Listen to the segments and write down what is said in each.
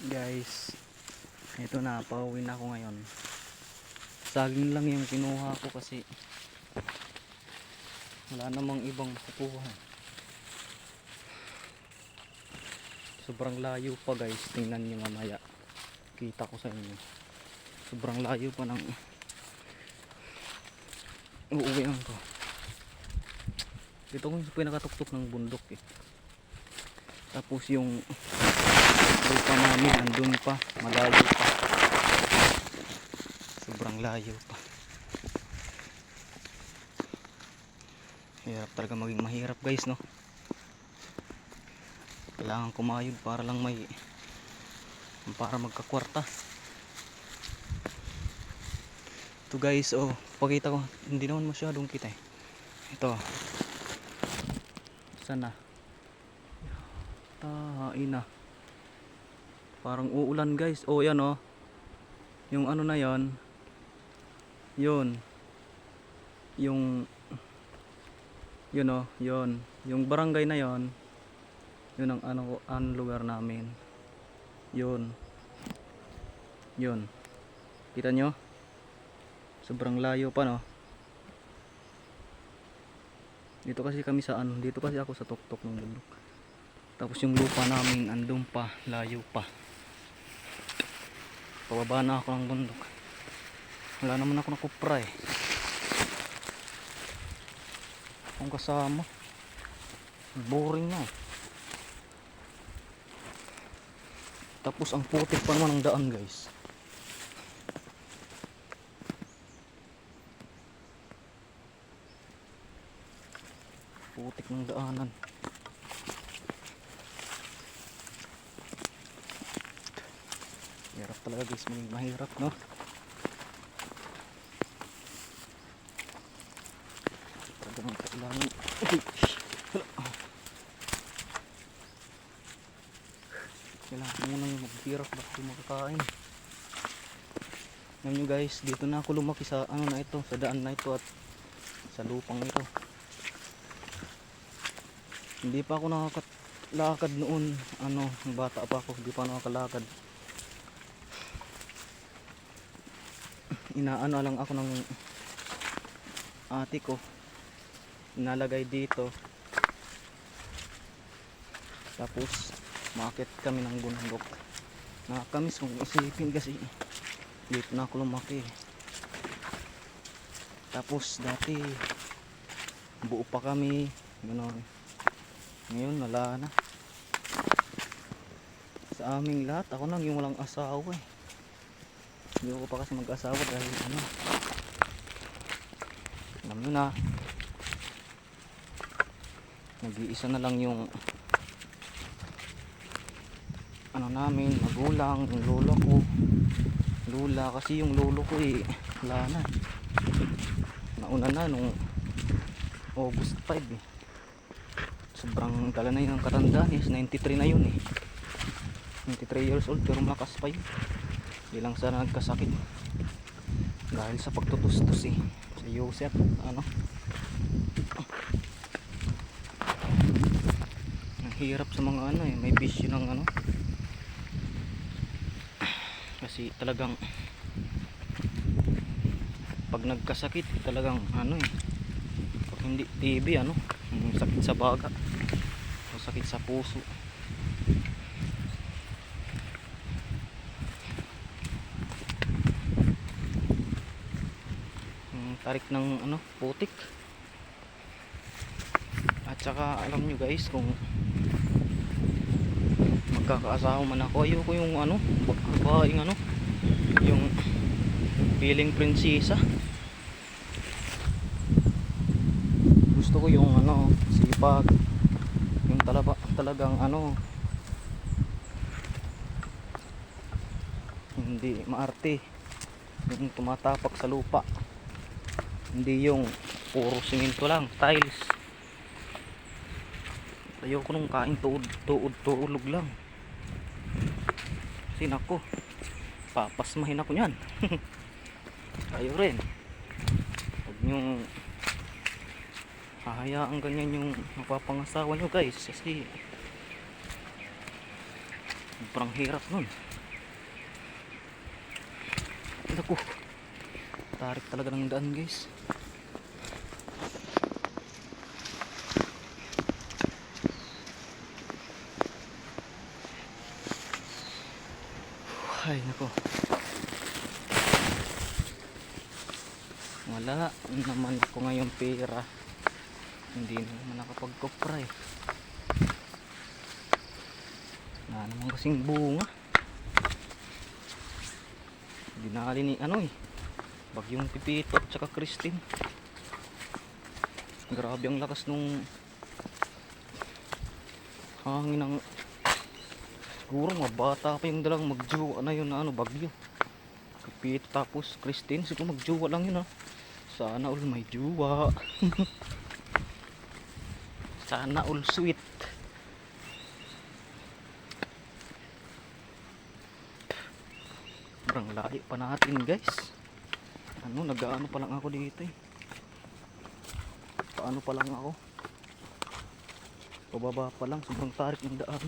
Guys, ito na, pauwi na ako ngayon. Saging lang yung kinuha ko kasi wala namang ibang makukuha. Sobrang layo pa guys, tingnan nyo mamaya, kita ko sa inyo. Sobrang layo pa ng uuwian ko. Dito ko sa pinakatuktok ng bundok eh. Tapos yung lupa namin andun pa, malayo pa, sobrang layo pa. Hirap talaga maging mahirap guys, no? Kailangan kumayod para lang para magkakwarta. Ito guys, oh, pakita ko, hindi naman masyadong kita eh. Ito, sana tahain na, parang uulan guys. Oh yan oh, yung ano na yon, yun yung oh, yun yung barangay na yon, yun ang ang lugar namin. Yun kita nyo, sobrang layo pa, no? Dito kasi kami sa dito kasi ako sa tuktok ng bundok. Tapos yung lupa namin andun pa, layo pa. Pababa na ako ng bundok. Wala naman ako nakupra eh. Akong kasama, boring na eh. Tapos ang putik pa naman ng daan guys. Putik ng daanan. Hirap talaga guys, mahirap, no? Talagang kailangan kailangan mo nang maghirap bakit makakain. Alam nyo guys, dito na ako lumaki sa na ito, sa daan na ito at sa lupang ito. Hindi pa ako nakakalakad noon, bata pa ako, hindi pa nakakalakad. Inaano lang ako ng ate ko, inalagay dito, tapos maakit kami ng bundok. Nakakamiss kung isipin kasi dito na ako lumaki. Tapos dati buo pa kami, gano'n. Ngayon wala na. Sa aming lahat, ako lang yung walang asawa eh. Hindi ko pa kasi mag-asawa dahil alam nyo na, nag-iisa na lang yung namin, magulang, yung lolo ko. Lula kasi yung lolo ko eh, wala na. Nauna na nung August 5 eh. Sobrang tala na yun ang katandaan eh, 93 na yun eh. 93 years old pero malakas pa yun. Hindi lang sana nagkasakit dahil sa pagtutustos eh, sa Yosef ang hirap sa mga may bisyo ng kasi talagang pag nagkasakit talagang pag hindi TB sakit sa baga o sakit sa puso. Tarik ng putik. At saka alam nyo guys, kung magkakaasawa man ako, ayoko yung babaeng yung feeling prinsesa. Gusto ko yung sipag, yung talagang hindi maarte, yung tumatapak sa lupa, hindi yung puro simento lang, tiles. Ayoko nung kain tulog lang kasi nako, papasmahin ako nyan. Ayaw rin, huwag nyong hahayaan ganyan yung mapapangasawa nyo guys, kasi sobrang hirap nun. Naku, tarik talaga ng daan guys. Ay nako, wala naman ako ngayon pera, hindi naman nakapagkopra eh. Wala naman kasing bunga. Dinali ni ano eh, bagyong Pipito at saka Christine. Grabe ang lakas nung hangin ng, siguro mga bata pa yung dalang magjowa na yun na ano, bagyo. Pipito tapos Christine, siguro magjowa lang yun ha. Sana all may jowa. Sana all sweet. Sobrang layo pa natin guys. Ano, nag-ano pa lang ako dito eh. Paano pa lang ako, pababa pa lang, sobrang tarik ng daan.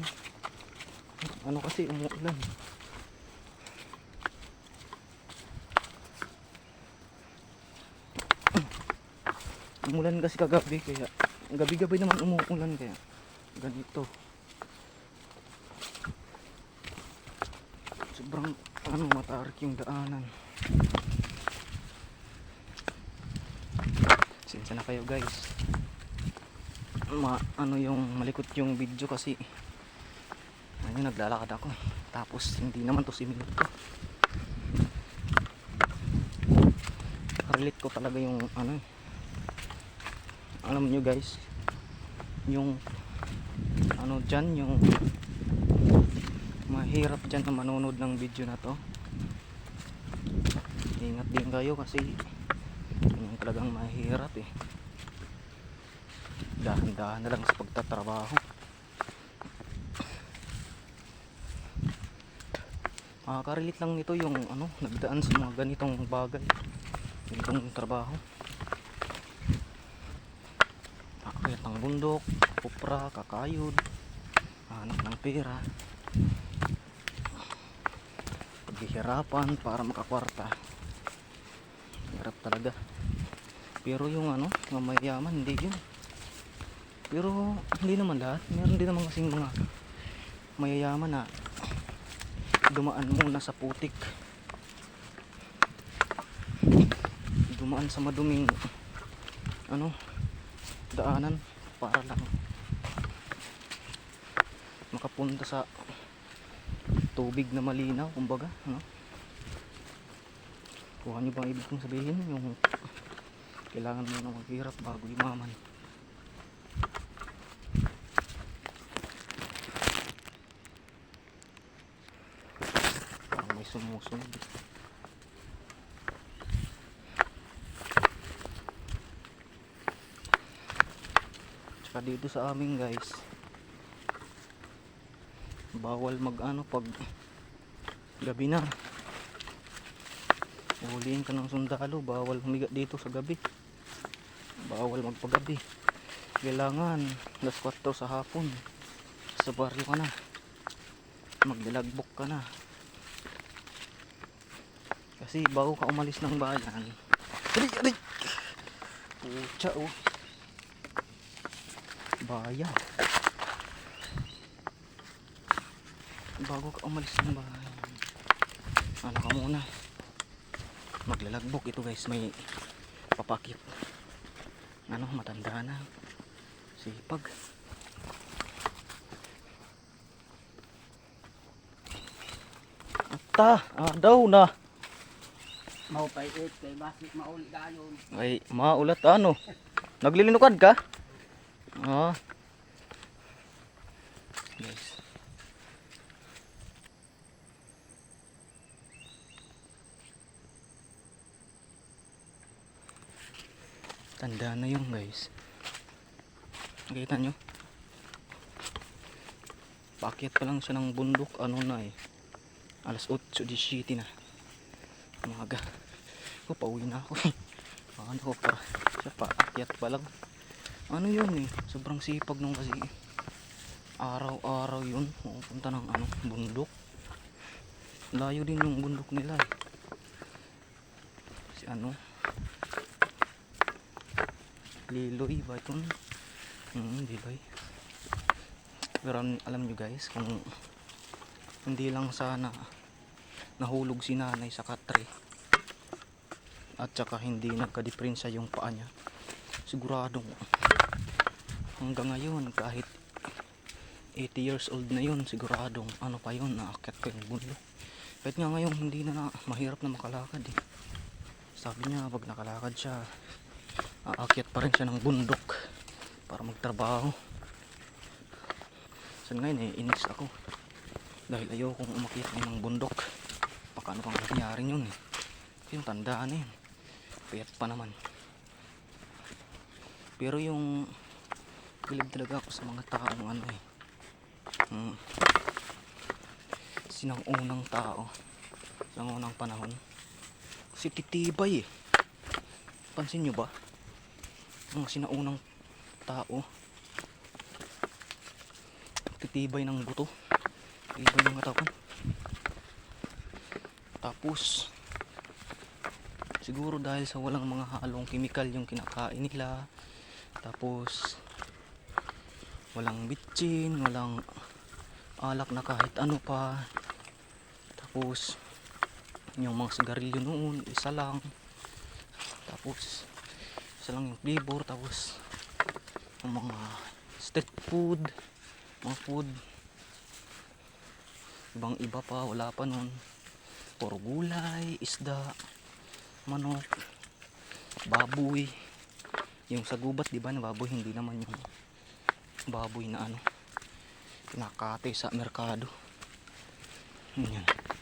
Ano kasi umuulan. Umulan kasi kagabi, kaya gabi-gabi naman umuulan, kaya ganito. Sobrang ano, matarik yung daanan. Sinsya na kayo guys, ano yung malikot yung video kasi ano, naglalakad ako tapos hindi naman to siminto. Relate ko talaga yung ano, alam nyo guys, yung ano dyan, yung mahirap dyan na manonood ng video na to. Ingat din kayo kasi yung talagang mahirap eh. Dahan-dahan na lang sa pagtatrabaho. Makaka-relate lang nito yung ano, nagdaan sa mga ganitong bagay, ganitong trabaho. Akit ng bundok, kupra, kakayod, hanap ng pera, paghihirapan para makakwarta. Hirap talaga. Pero yung ano, mga mayayaman, hindi yun. Pero hindi naman lahat. Meron din naman kasing mga mayayaman na dumaan muna sa putik, dumaan sa maduming ano, daanan para lang makapunta sa tubig na malinaw, kumbaga, no? Kuha nyo bang ibig kong sabihin? Yung kailangan mo na maghirap bago yumaman. Parang may sumusunod. Tsaka dito sa amin guys, bawal mag ano pag gabi na. Uhulihin ka ng sundalo, bawal humiga dito sa gabi, bawal magpagabi. Kailangan alas 4 sa hapon sa baryo ka na, magdalagbok ka na, kasi bago ka umalis ng bayan. Aray! Pucha oh, bayan, bago ka umalis ng bayan, ano ka muna, maglalagbok. Ito guys, may papakit, ano, matanda na, sipag. Ata, daw na Mau pa it kay basik maul dayon. ay maulat ano, naglilinukad ka? Guys, tanda na yung guys, nakita nyo, paakyat pa lang siya ng bundok, ano na eh, alas 8:17 na umaga. Pauwi na ako eh. Ano ko pa, siya paakyat pa lang, ano yun eh, sobrang sipag nung kasi araw-araw yun pupunta ng ano, bundok. layo din yung bundok nila eh. Si ano, Liloy ba ito? Liloy. Pero alam nyo guys, kung hindi lang sana nahulog si nanay sa katre at saka hindi nagka-diferensya yung paa niya, siguradong hanggang ngayon kahit 80 years old na yun, siguradong ano pa yun, naakyat pa yung bundok. Kahit nga ngayon hindi na, mahirap na makalakad eh. Sabi niya pag nakalakad siya, aakyat pa rin siya ng bundok para magtrabaho. So ngayon inis ako dahil ayokong umakyat ng bundok. Baka ano pang nangyari yun eh. Yung tandaan na yun, payat pa naman. Pero yung bilib talaga ako sa mga taong ano eh, sinang-unang tao, sinang-unang panahon. Kasi titibay eh. Pansin nyo ba? Ang sinaunang tao, titibay ng buto, titibay ng katawan. Tapos siguro dahil sa walang mga halong kemikal yung kinakain nila, tapos walang bitchin, walang alak na kahit ano pa, tapos yung mga sigarilyo noon isa lang, tapos isa lang yung flavor, tapos yung mga street food, mga food ibang iba pa, wala pa nun, puro gulay, isda, manok, baboy. Yung sa gubat di ba na baboy, hindi naman yung baboy na ano kinakate sa merkado. Yan.